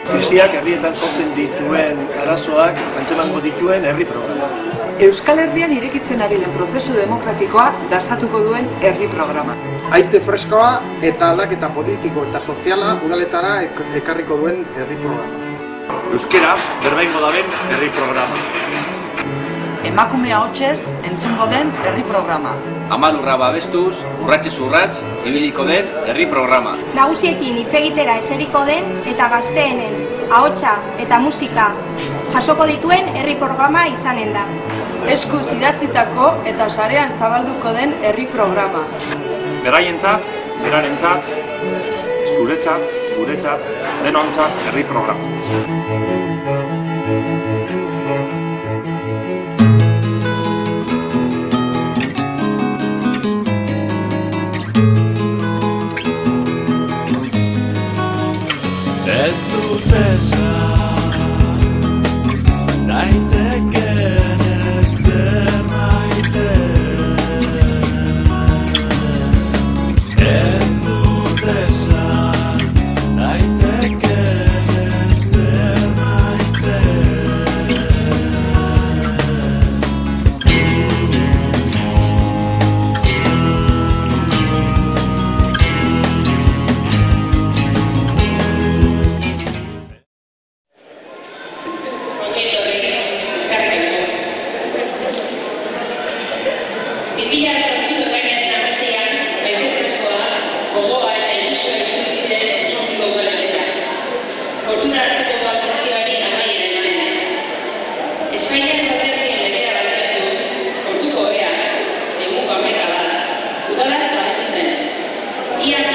Krisiak herrietan sortzen dituen arazoak antzemango dituen herri programa. Euskal Herrian irekitzen ari den prozesu demokratikoa dastatuko duen herri programa. Haize freskoa eta aldaketa politiko eta soziala udaletara ekarriko duen herri programa. Euskeraz berbaingo daben herri programa. Emakumea hotsez entzungo den herri programa. Amalurra babestuz, urratsez urrats, ibiliko den herri programa. Nagusiekin hitz egitera eseriko den eta gazteenen ahotsa eta musika jasoko dituen herri programa izanen da. Eskuz idatzitako eta sarean zabalduko den herri programa. Beraientzat, berarentzat, zuretzat, guretzat, denontzat herri programa. Ez dut esan, daiteken ez zerbaite. Ez dut esan, daiteken ez zerbaite. Ia